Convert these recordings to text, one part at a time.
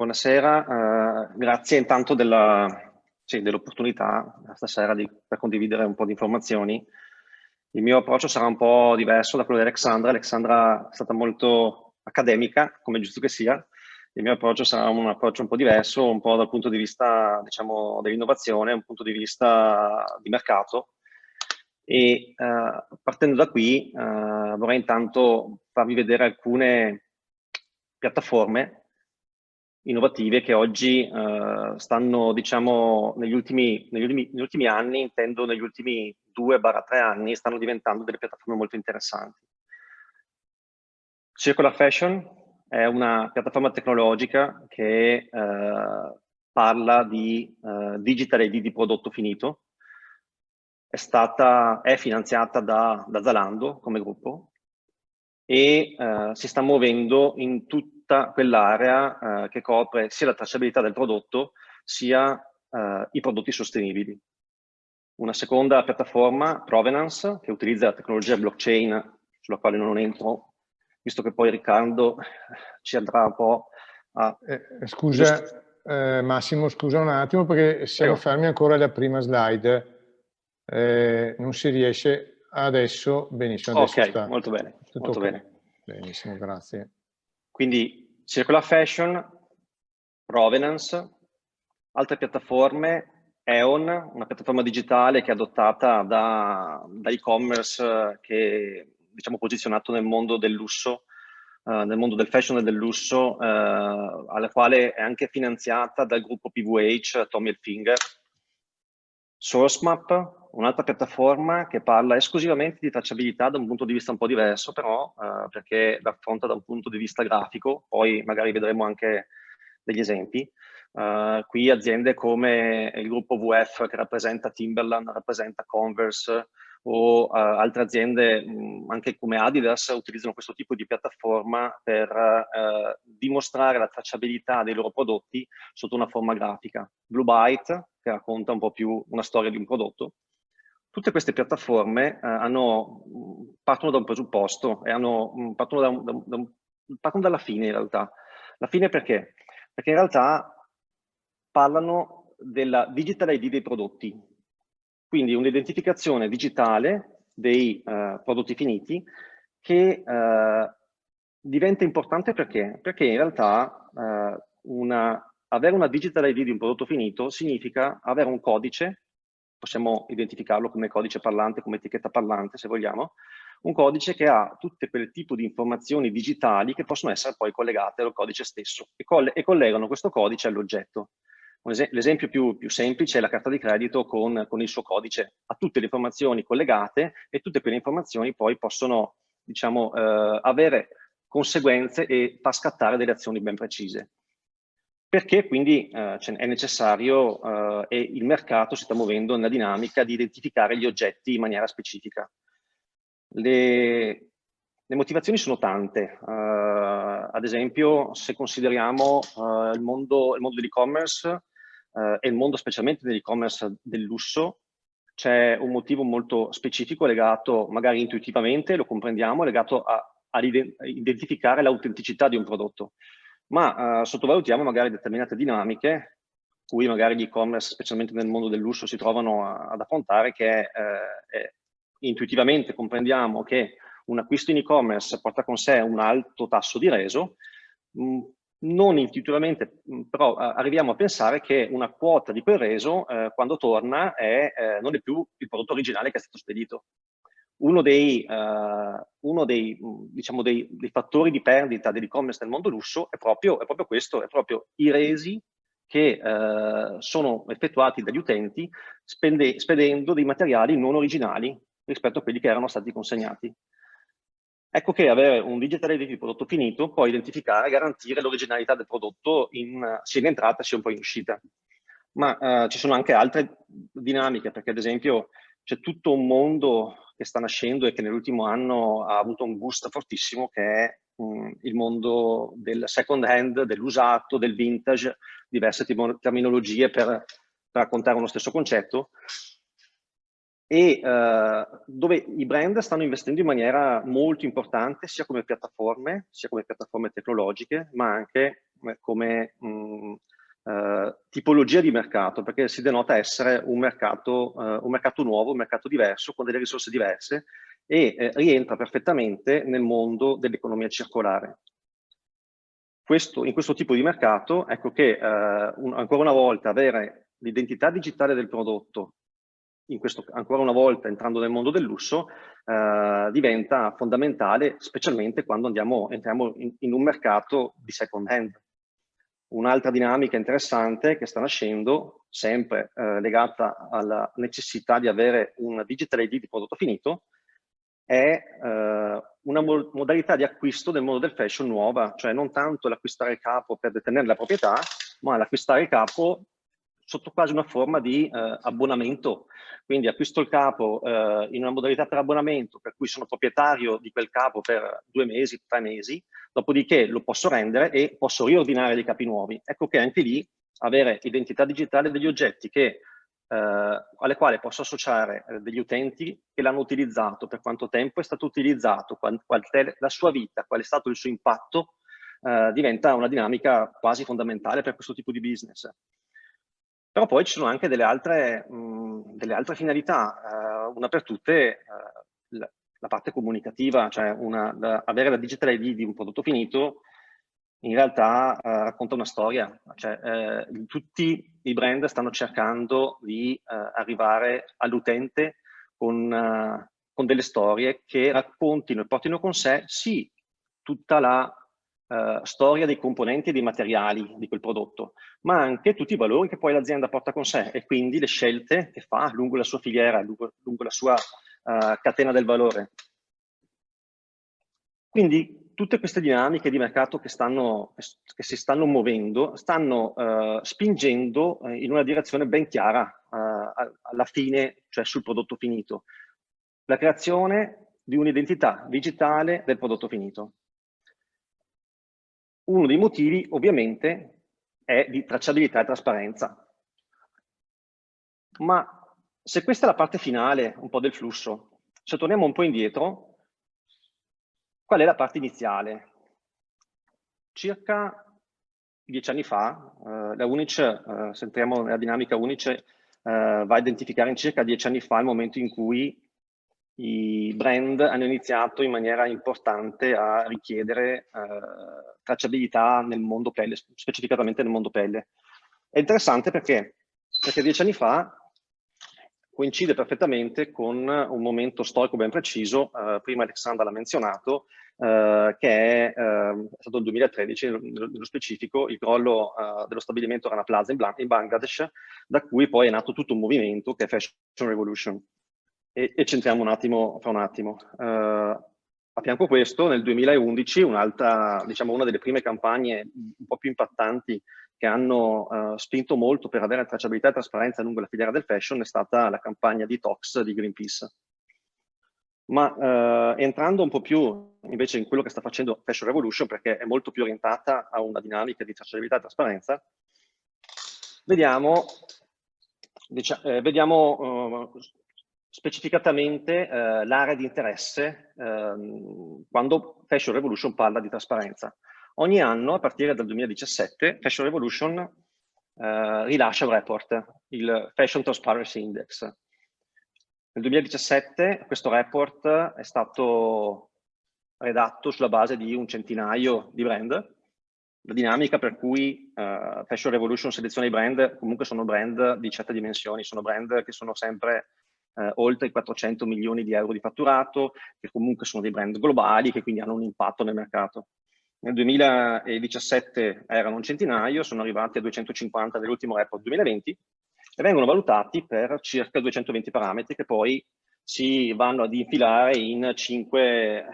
Buonasera, grazie intanto dell'opportunità stasera per condividere un po' di informazioni. Il mio approccio sarà un po' diverso da quello di Alexandra. Alexandra è stata molto accademica, come è giusto che sia. Il mio approccio sarà un approccio un po' diverso, un po' dal punto di vista, diciamo, dell'innovazione, un punto di vista di mercato. E partendo da qui vorrei intanto farvi vedere alcune piattaforme innovative che oggi stanno, diciamo, negli ultimi anni, intendo negli ultimi 2-3 anni, stanno diventando delle piattaforme molto interessanti. Circular Fashion è una piattaforma tecnologica che parla di digital ID di prodotto finito. È finanziata da Zalando come gruppo e si sta muovendo in tutta quell'area che copre sia la tracciabilità del prodotto sia i prodotti sostenibili. Una seconda piattaforma, Provenance, che utilizza la tecnologia blockchain, sulla quale non entro, visto che poi Riccardo ci andrà un po' a... Scusa Massimo, scusa un attimo perché siamo fermi ancora alla prima slide. Non si riesce adesso, benissimo, adesso sta. Molto bene, molto bene. Benissimo, grazie. Quindi Circular Fashion, Provenance, altre piattaforme, Aeon, una piattaforma digitale che è adottata da e-commerce che diciamo posizionato nel mondo del lusso, nel mondo del fashion e del lusso, alla quale è anche finanziata dal gruppo PVH, Tommy Hilfiger. SourceMap, un'altra piattaforma che parla esclusivamente di tracciabilità da un punto di vista un po' diverso, però perché la affronta da un punto di vista grafico, poi magari vedremo anche degli esempi. Qui aziende come il gruppo VF che rappresenta Timberland, rappresenta Converse o altre aziende anche come Adidas utilizzano questo tipo di piattaforma per dimostrare la tracciabilità dei loro prodotti sotto una forma grafica. Blue Byte, che racconta un po' più una storia di un prodotto. Tutte queste piattaforme partono da un presupposto e partono dalla fine in realtà. La fine perché? Perché in realtà parlano della digital ID dei prodotti, quindi un'identificazione digitale dei prodotti finiti che diventa importante perché? Perché in realtà avere una digital ID di un prodotto finito significa avere un codice, possiamo identificarlo come codice parlante, come etichetta parlante se vogliamo, un codice che ha tutte quel tipo di informazioni digitali che possono essere poi collegate al codice stesso e collegano questo codice all'oggetto. L'esempio più semplice è la carta di credito con il suo codice, ha tutte le informazioni collegate e tutte quelle informazioni poi possono, diciamo, avere conseguenze e far scattare delle azioni ben precise. Perché quindi è necessario e il mercato si sta muovendo nella dinamica di identificare gli oggetti in maniera specifica. Le motivazioni sono tante, ad esempio se consideriamo il mondo dell'e-commerce e il mondo specialmente dell'e-commerce del lusso, c'è un motivo molto specifico legato, magari intuitivamente, lo comprendiamo, legato a identificare l'autenticità di un prodotto, ma sottovalutiamo magari determinate dinamiche cui magari gli e-commerce, specialmente nel mondo del lusso, si trovano ad affrontare, che intuitivamente comprendiamo che un acquisto in e-commerce porta con sé un alto tasso di reso, non intuitivamente, però arriviamo a pensare che una quota di quel reso, quando torna, non è più il prodotto originale che è stato spedito. Uno dei fattori di perdita dell'e-commerce nel mondo lusso è proprio questo, è proprio i resi che sono effettuati dagli utenti spedendo dei materiali non originali rispetto a quelli che erano stati consegnati. Ecco che avere un digital ID di prodotto finito può identificare e garantire l'originalità del prodotto sia in entrata sia un po' in uscita. Ma ci sono anche altre dinamiche, perché ad esempio c'è tutto un mondo che sta nascendo e che nell'ultimo anno ha avuto un boost fortissimo, che è il mondo del second hand, dell'usato, del vintage, diverse terminologie per raccontare uno stesso concetto. e dove i brand stanno investendo in maniera molto importante sia come piattaforme tecnologiche, ma anche come tipologia di mercato, perché si denota essere un mercato nuovo, un mercato diverso, con delle risorse diverse, e rientra perfettamente nel mondo dell'economia circolare. In questo tipo di mercato, ecco che ancora una volta avere l'identità digitale del prodotto, ancora una volta entrando nel mondo del lusso, diventa fondamentale, specialmente quando entriamo in un mercato di second hand. Un'altra dinamica interessante che sta nascendo, sempre legata alla necessità di avere un digital ID di prodotto finito, è una modalità di acquisto del mondo del fashion nuova, cioè non tanto l'acquistare il capo per detenere la proprietà, ma l'acquistare il capo sotto quasi una forma di abbonamento. Quindi acquisto il capo in una modalità per abbonamento, per cui sono proprietario di quel capo per 2 mesi, 3 mesi, dopodiché lo posso rendere e posso riordinare dei capi nuovi. Ecco che anche lì avere identità digitale degli oggetti alle quali posso associare degli utenti che l'hanno utilizzato, per quanto tempo è stato utilizzato, qual è la sua vita, qual è stato il suo impatto, diventa una dinamica quasi fondamentale per questo tipo di business. Però poi ci sono anche delle altre finalità, una per tutte la parte comunicativa, cioè avere la digital ID di un prodotto finito in realtà racconta una storia, cioè tutti i brand stanno cercando di arrivare all'utente con delle storie che raccontino e portino con sé sì tutta la storia dei componenti e dei materiali di quel prodotto, ma anche tutti i valori che poi l'azienda porta con sé e quindi le scelte che fa lungo la sua filiera, lungo la sua catena del valore. Quindi tutte queste dinamiche di mercato che si stanno muovendo stanno spingendo in una direzione ben chiara alla fine, cioè sul prodotto finito. La creazione di un'identità digitale del prodotto finito. Uno dei motivi, ovviamente, è di tracciabilità e trasparenza. Ma se questa è la parte finale, un po' del flusso, se torniamo un po' indietro, qual è la parte iniziale? Circa 10 anni fa, la Unice, se entriamo nella dinamica Unice, va a identificare in circa 10 anni fa il momento in cui i brand hanno iniziato in maniera importante a richiedere tracciabilità nel mondo pelle, specificatamente nel mondo pelle. È interessante perché 10 anni fa coincide perfettamente con un momento storico ben preciso, prima Alexandra l'ha menzionato, che è stato il 2013, nello specifico, il crollo dello stabilimento Rana Plaza in Bangladesh, da cui poi è nato tutto un movimento che è Fashion Revolution. E centriamo un attimo, fra un attimo. A fianco a questo, nel 2011, diciamo, una delle prime campagne un po' più impattanti che hanno spinto molto per avere tracciabilità e trasparenza lungo la filiera del fashion è stata la campagna Detox di Greenpeace. Ma entrando un po' più invece in quello che sta facendo Fashion Revolution, perché è molto più orientata a una dinamica di tracciabilità e trasparenza, vediamo specificatamente l'area di interesse quando Fashion Revolution parla di trasparenza. Ogni anno, a partire dal 2017, Fashion Revolution rilascia un report, il Fashion Transparency Index. Nel 2017 questo report è stato redatto sulla base di un centinaio di brand. La dinamica per cui Fashion Revolution seleziona i brand, comunque sono brand di certe dimensioni, sono brand che sono sempre oltre i 400 milioni di euro di fatturato, che comunque sono dei brand globali, che quindi hanno un impatto nel mercato. Nel 2017 erano un centinaio, sono arrivati a 250 nell'ultimo report 2020 e vengono valutati per circa 220 parametri che poi si vanno ad infilare in 5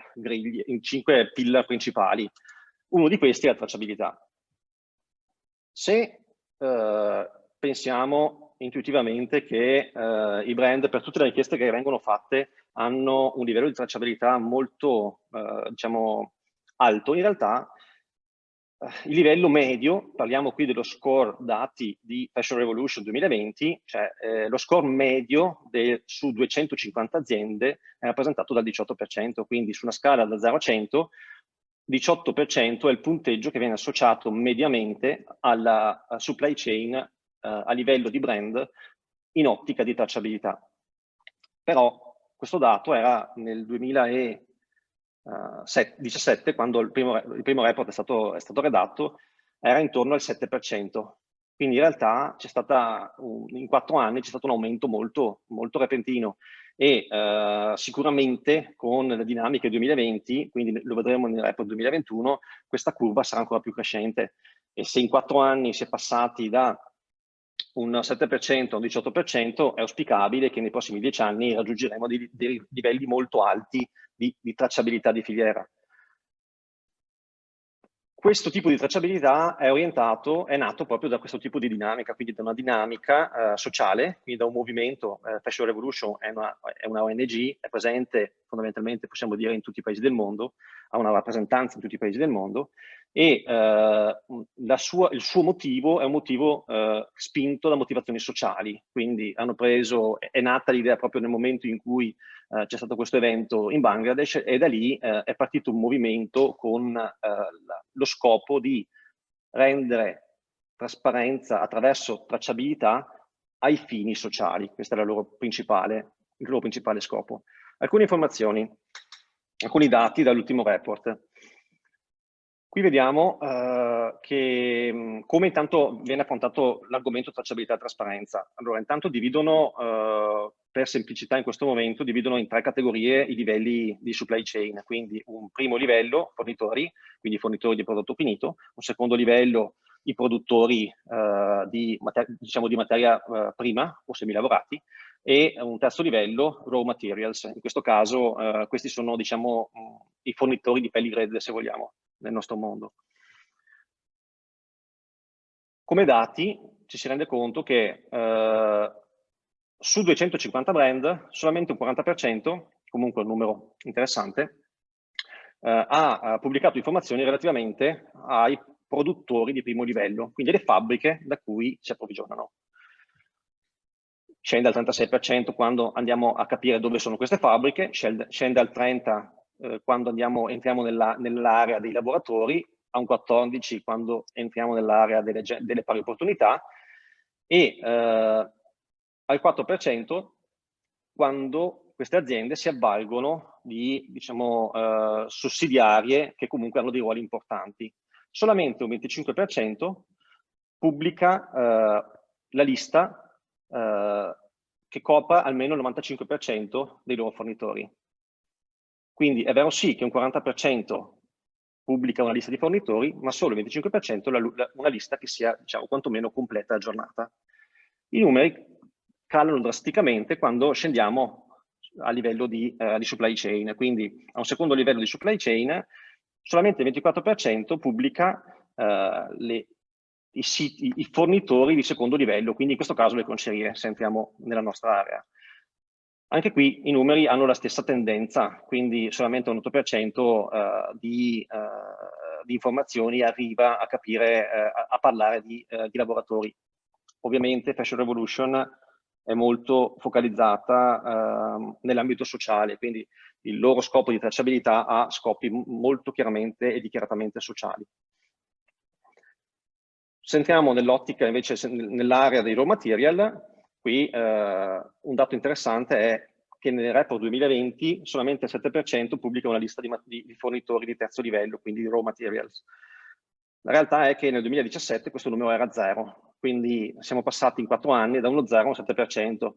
pillar principali. Uno di questi è la tracciabilità. Se pensiamo intuitivamente che i brand, per tutte le richieste che vengono fatte, hanno un livello di tracciabilità molto, diciamo, alto, in realtà il livello medio, parliamo qui dello score dati di Fashion Revolution 2020, cioè lo score medio su 250 aziende è rappresentato dal 18%, quindi su una scala da 0 a 100, 18% è il punteggio che viene associato mediamente alla supply chain a livello di brand in ottica di tracciabilità. Però questo dato era nel 2017, quando il primo report è stato redatto, era intorno al 7%. Quindi in realtà c'è stata, in 4 anni, c'è stato un aumento molto, molto repentino e sicuramente con le dinamiche 2020, quindi lo vedremo nel report 2021, questa curva sarà ancora più crescente. E se in 4 anni si è passati da un 7% a un 18%, è auspicabile che nei prossimi 10 anni raggiungeremo dei livelli molto alti di tracciabilità di filiera. Questo tipo di tracciabilità è nato proprio da questo tipo di dinamica, quindi da una dinamica sociale, quindi da un movimento. Fashion Revolution è una ONG, è presente fondamentalmente, possiamo dire, in tutti i paesi del mondo, ha una rappresentanza in tutti i paesi del mondo, e il suo motivo è un motivo spinto da motivazioni sociali, quindi è nata l'idea proprio nel momento in cui c'è stato questo evento in Bangladesh, e da lì è partito un movimento con lo scopo di rendere trasparenza attraverso tracciabilità ai fini sociali. Questo è il loro principale scopo. Alcune informazioni, alcuni dati dall'ultimo report. Qui vediamo come intanto viene affrontato l'argomento tracciabilità e trasparenza. Allora, intanto per semplicità in questo momento, dividono in 3 categorie i livelli di supply chain. Quindi un primo livello, fornitori, quindi fornitori di prodotto finito, un secondo livello, i produttori di materia prima o semilavorati, e un terzo livello, raw materials. In questo caso questi sono, diciamo, i fornitori di pelli grezze, se vogliamo, nel nostro mondo. Come dati ci si rende conto che su 250 brand solamente un 40%, comunque un numero interessante, ha pubblicato informazioni relativamente ai produttori di primo livello, quindi le fabbriche da cui si approvvigionano. Scende al 36% quando andiamo a capire dove sono queste fabbriche, scende al 30% quando entriamo nell'area dei lavoratori, a un 14% quando entriamo nell'area delle pari opportunità, e al 4% quando queste aziende si avvalgono di, diciamo, sussidiarie che comunque hanno dei ruoli importanti. Solamente un 25% pubblica la lista che copra almeno il 95% dei loro fornitori. Quindi è vero sì che un 40% pubblica una lista di fornitori, ma solo il 25% una lista che sia, diciamo, quantomeno completa e aggiornata. I numeri calano drasticamente quando scendiamo a livello di supply chain, quindi a un secondo livello di supply chain solamente il 24% pubblica i fornitori di secondo livello, quindi in questo caso le concerie, se entriamo nella nostra area. Anche qui i numeri hanno la stessa tendenza, quindi solamente un 8% di informazioni arriva a capire, a parlare di lavoratori. Ovviamente Fashion Revolution è molto focalizzata nell'ambito sociale, quindi il loro scopo di tracciabilità ha scopi molto chiaramente e dichiaratamente sociali. Se entriamo nell'ottica invece nell'area dei raw material, qui un dato interessante è che nel report 2020 solamente il 7% pubblica una lista di fornitori di terzo livello, quindi di raw materials. La realtà è che nel 2017 questo numero era 0, quindi siamo passati in 4 anni da uno 0 a un 7%.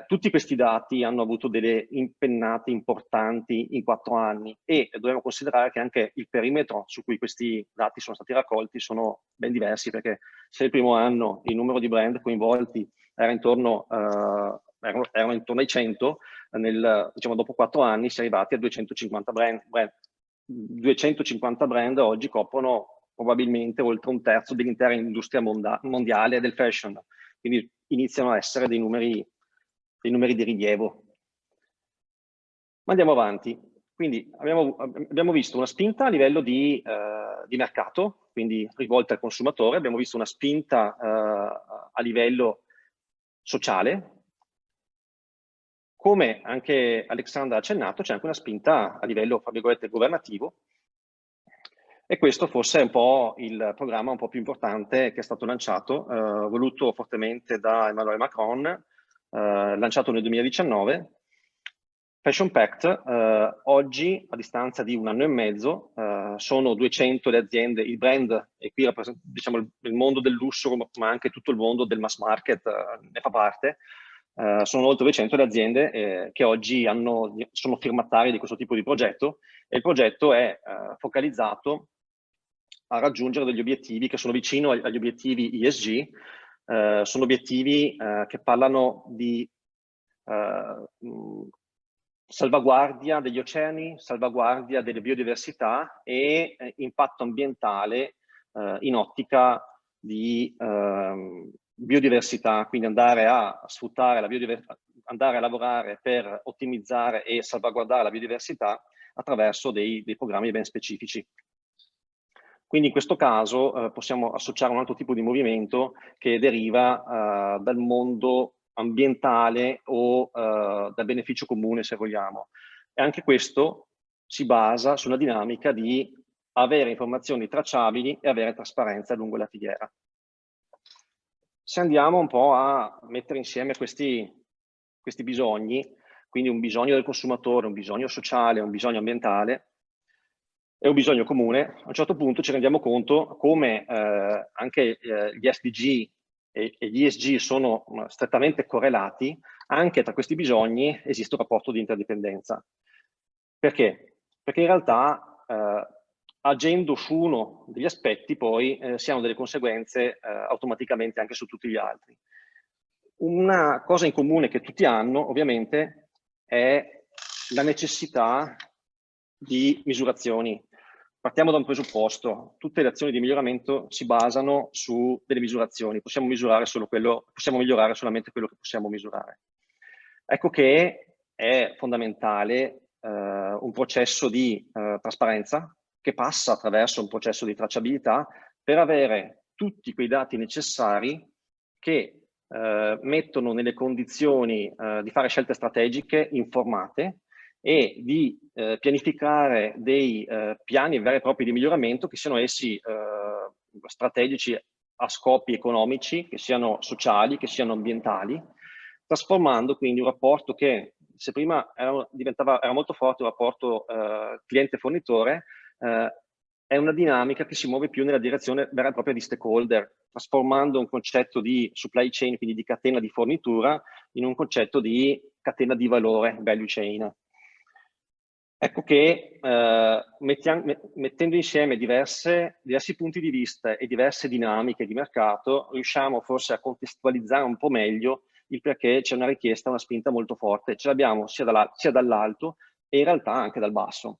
Tutti questi dati hanno avuto delle impennate importanti in 4 anni e dobbiamo considerare che anche il perimetro su cui questi dati sono stati raccolti sono ben diversi, perché se il primo anno il numero di brand coinvolti era intorno ai 100, diciamo, dopo 4 anni si è arrivati a 250 brand. 250 brand oggi coprono probabilmente oltre un terzo dell'intera industria mondiale del fashion, quindi iniziano a essere dei numeri di rilievo. Ma andiamo avanti. Quindi abbiamo visto una spinta a livello di mercato, quindi rivolta al consumatore, abbiamo visto una spinta a livello sociale. Come anche Alexandra ha accennato, c'è anche una spinta a livello, fra virgolette, governativo, e questo forse è un po' il programma un po' più importante che è stato lanciato, voluto fortemente da Emmanuel Macron, lanciato nel 2019. Passion Pact, oggi, a distanza di un anno e mezzo, sono 200 le aziende, il brand, e qui diciamo il mondo del lusso, ma anche tutto il mondo del mass market ne fa parte. Sono oltre 200 le aziende che oggi sono firmatarie di questo tipo di progetto, e il progetto è focalizzato a raggiungere degli obiettivi che sono vicino agli obiettivi ESG. Sono obiettivi che parlano di salvaguardia degli oceani, salvaguardia delle biodiversità e impatto ambientale in ottica di biodiversità, quindi andare a sfruttare la biodiversità, andare a lavorare per ottimizzare e salvaguardare la biodiversità attraverso dei programmi ben specifici. Quindi in questo caso possiamo associare un altro tipo di movimento che deriva dal mondo ambientale o dal beneficio comune, se vogliamo. E anche questo si basa sulla dinamica di avere informazioni tracciabili e avere trasparenza lungo la filiera. Se andiamo un po' a mettere insieme questi bisogni, quindi un bisogno del consumatore, un bisogno sociale, un bisogno ambientale e un bisogno comune, a un certo punto ci rendiamo conto come anche gli SDG e gli ESG sono strettamente correlati. Anche tra questi bisogni esiste un rapporto di interdipendenza. Perché? Perché in realtà agendo su uno degli aspetti poi si hanno delle conseguenze automaticamente anche su tutti gli altri. Una cosa in comune che tutti hanno ovviamente è la necessità di misurazioni. Partiamo da un presupposto: tutte le azioni di miglioramento si basano su delle misurazioni, possiamo migliorare solamente quello che possiamo misurare. Ecco che è fondamentale un processo di trasparenza che passa attraverso un processo di tracciabilità per avere tutti quei dati necessari che mettono nelle condizioni di fare scelte strategiche informate e di pianificare dei piani veri e propri di miglioramento, che siano essi strategici a scopi economici, che siano sociali, che siano ambientali, trasformando quindi un rapporto che, se prima era molto forte un rapporto cliente-fornitore, è una dinamica che si muove più nella direzione vera e propria di stakeholder, trasformando un concetto di supply chain, quindi di catena di fornitura, in un concetto di catena di valore, value chain. Ecco che mettendo insieme diversi punti di vista e diverse dinamiche di mercato, riusciamo forse a contestualizzare un po' meglio il perché c'è una richiesta, una spinta molto forte. Ce l'abbiamo sia dall'alto e in realtà anche dal basso.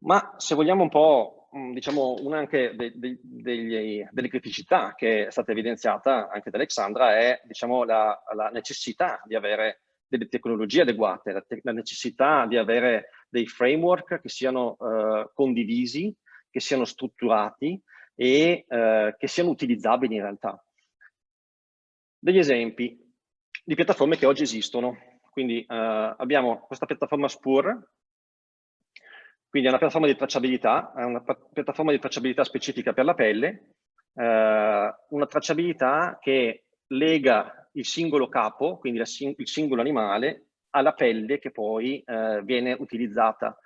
Ma se vogliamo un po', diciamo, una anche delle criticità che è stata evidenziata anche da Alexandra è, diciamo, la necessità di avere delle tecnologie adeguate, la necessità di avere dei framework che siano condivisi, che siano strutturati e che siano utilizzabili in realtà. Degli esempi di piattaforme che oggi esistono. Quindi abbiamo questa piattaforma Spur, quindi è una piattaforma di tracciabilità, è una piattaforma di tracciabilità specifica per la pelle, una tracciabilità che lega il singolo capo, quindi il singolo animale, alla pelle che poi viene utilizzata.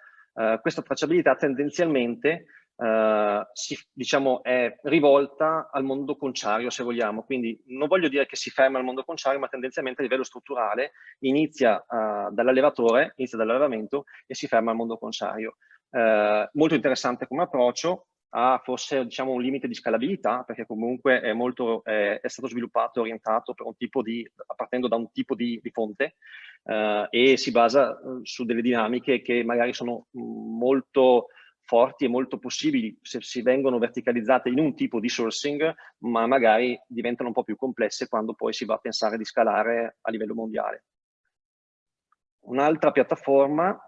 Questa tracciabilità tendenzialmente diciamo, è rivolta al mondo conciario, se vogliamo. Quindi non voglio dire che si ferma al mondo conciario, ma tendenzialmente a livello strutturale inizia dall'allevatore, inizia dall'allevamento e si ferma al mondo conciario. Molto interessante come approccio, ha forse, diciamo, un limite di scalabilità, perché comunque è stato sviluppato e orientato per partendo da un tipo di fonte e si basa su delle dinamiche che magari sono molto forti e molto possibili se si vengono verticalizzate in un tipo di sourcing, ma magari diventano un po' più complesse quando poi si va a pensare di scalare a livello mondiale. Un'altra piattaforma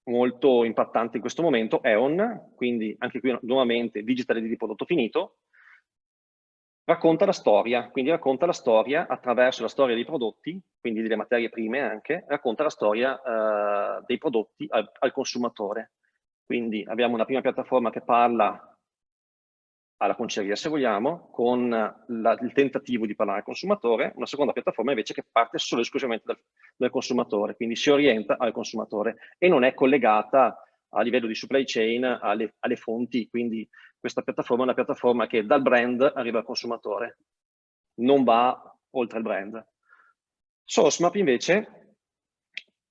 molto impattante in questo momento, EON, quindi anche qui nuovamente digital di prodotto finito, racconta la storia, quindi racconta la storia attraverso la storia dei prodotti, quindi delle materie prime anche, racconta la storia dei prodotti al consumatore. Quindi abbiamo una prima piattaforma che parla alla conceria, se vogliamo, con il tentativo di parlare al consumatore, una seconda piattaforma invece che parte solo e esclusivamente dal consumatore, quindi si orienta al consumatore e non è collegata a livello di supply chain alle fonti, quindi questa piattaforma è una piattaforma che dal brand arriva al consumatore, non va oltre il brand. SourceMap invece,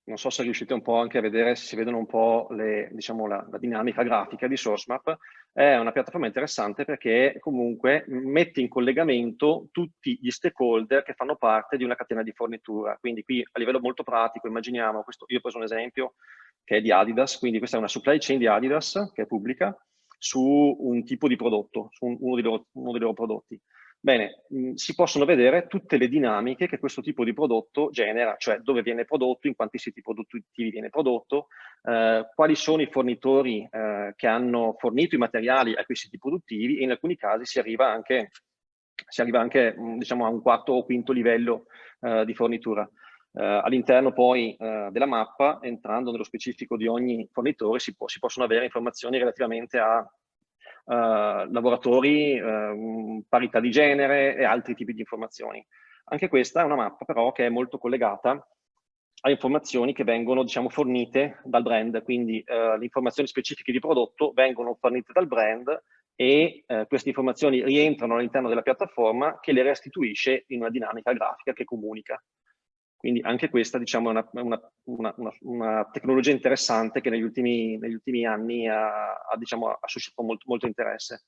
non so se riuscite un po' anche a vedere, se si vedono un po' diciamo, la dinamica grafica di SourceMap, è una piattaforma interessante perché comunque mette in collegamento tutti gli stakeholder che fanno parte di una catena di fornitura. Quindi qui a livello molto pratico, immaginiamo, io ho preso un esempio che è di Adidas, quindi questa è una supply chain di Adidas che è pubblica su un tipo di prodotto, su uno dei loro prodotti. Bene, si possono vedere tutte le dinamiche che questo tipo di prodotto genera, cioè dove viene prodotto, in quanti siti produttivi viene prodotto, quali sono i fornitori che hanno fornito i materiali a quei siti produttivi e in alcuni casi si arriva anche diciamo, a un quarto o quinto livello di fornitura. All'interno poi della mappa, entrando nello specifico di ogni fornitore, si possono avere informazioni relativamente a lavoratori, parità di genere e altri tipi di informazioni. Anche questa è una mappa però che è molto collegata a informazioni che vengono, diciamo, fornite dal brand, quindi le informazioni specifiche di prodotto vengono fornite dal brand e queste informazioni rientrano all'interno della piattaforma che le restituisce in una dinamica grafica che comunica. Quindi anche questa, diciamo, è una tecnologia interessante che negli ultimi anni diciamo, ha suscitato molto interesse.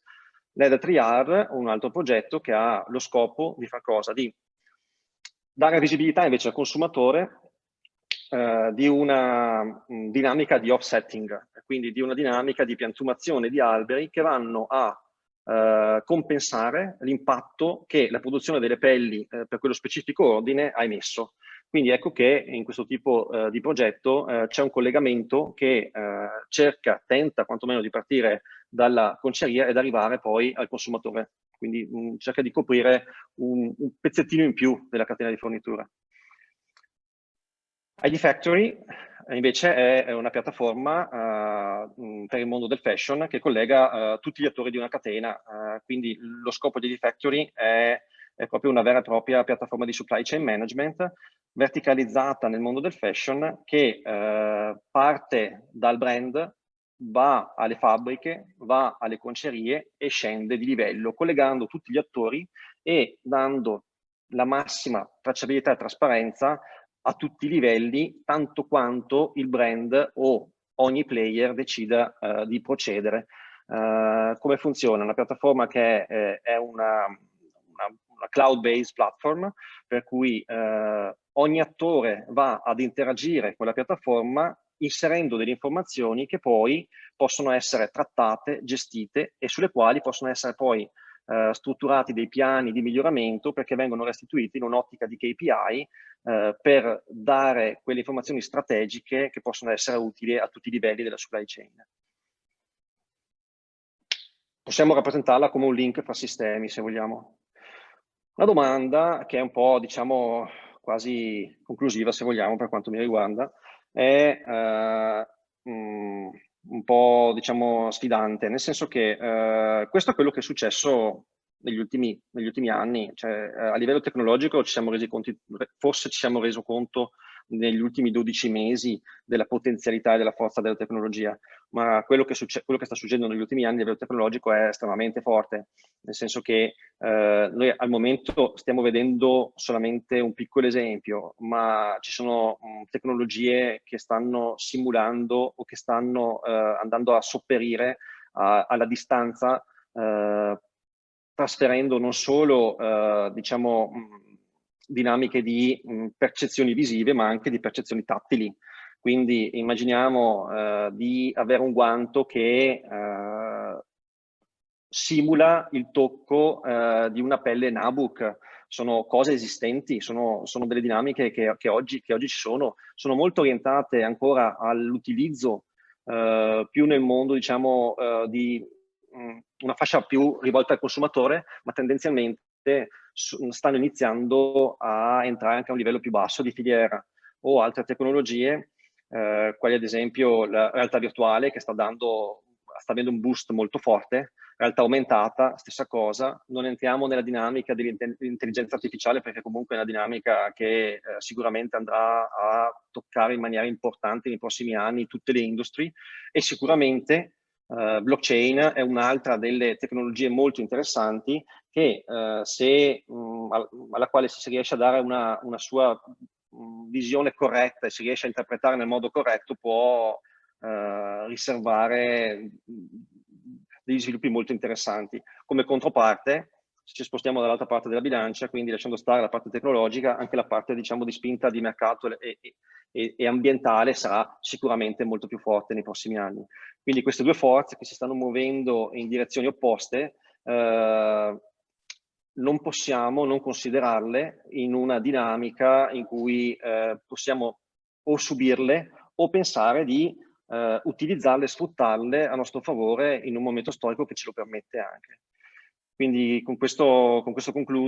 L'EDA3R, un altro progetto che ha lo scopo di fare cosa? Di dare visibilità invece al consumatore di una dinamica di offsetting, quindi di una dinamica di piantumazione di alberi che vanno a compensare l'impatto che la produzione delle pelli per quello specifico ordine ha emesso. Quindi ecco che in questo tipo di progetto c'è un collegamento che tenta quantomeno di partire dalla conceria ed arrivare poi al consumatore. Quindi cerca di coprire un pezzettino in più della catena di fornitura. ID Factory invece è una piattaforma per il mondo del fashion che collega tutti gli attori di una catena, quindi lo scopo di ID Factory è proprio una vera e propria piattaforma di supply chain management verticalizzata nel mondo del fashion che parte dal brand, va alle fabbriche, va alle concerie e scende di livello, collegando tutti gli attori e dando la massima tracciabilità e trasparenza a tutti i livelli, tanto quanto il brand o ogni player decida di procedere. Come funziona? Una piattaforma che è una cloud-based platform, per cui ogni attore va ad interagire con la piattaforma inserendo delle informazioni che poi possono essere trattate, gestite e sulle quali possono essere poi strutturati dei piani di miglioramento perché vengono restituiti in un'ottica di KPI per dare quelle informazioni strategiche che possono essere utili a tutti i livelli della supply chain. Possiamo rappresentarla come un link fra sistemi, se vogliamo. La domanda, che è un po', diciamo, quasi conclusiva, se vogliamo, per quanto mi riguarda, è un po', diciamo, sfidante, nel senso che questo è quello che è successo negli ultimi anni. Cioè, a livello tecnologico forse ci siamo resi conto negli ultimi 12 mesi della potenzialità e della forza della tecnologia, ma quello che sta succedendo negli ultimi anni a livello tecnologico è estremamente forte, nel senso che noi al momento stiamo vedendo solamente un piccolo esempio, ma ci sono tecnologie che stanno simulando o che stanno andando a sopperire alla distanza, trasferendo non solo diciamo, dinamiche di percezioni visive, ma anche di percezioni tattili. Quindi immaginiamo di avere un guanto che simula il tocco di una pelle Nabuk. Sono cose esistenti, sono delle dinamiche che oggi ci sono molto orientate ancora all'utilizzo più nel mondo, diciamo, di una fascia più rivolta al consumatore, ma tendenzialmente stanno iniziando a entrare anche a un livello più basso di filiera, o altre tecnologie, quali ad esempio la realtà virtuale, che sta avendo un boost molto forte, realtà aumentata, stessa cosa. Non entriamo nella dinamica dell'intelligenza artificiale, perché comunque è una dinamica che sicuramente andrà a toccare in maniera importante nei prossimi anni tutte le industrie, e sicuramente blockchain è un'altra delle tecnologie molto interessanti che alla quale se si riesce a dare una sua visione corretta e si riesce a interpretare nel modo corretto, può riservare degli sviluppi molto interessanti. Come controparte, se ci spostiamo dall'altra parte della bilancia, quindi lasciando stare la parte tecnologica, anche la parte, diciamo, di spinta di mercato e ambientale sarà sicuramente molto più forte nei prossimi anni. Quindi queste due forze che si stanno muovendo in direzioni opposte, non possiamo non considerarle in una dinamica in cui possiamo o subirle o pensare di utilizzarle, sfruttarle a nostro favore in un momento storico che ce lo permette anche. Quindi con questo concludo.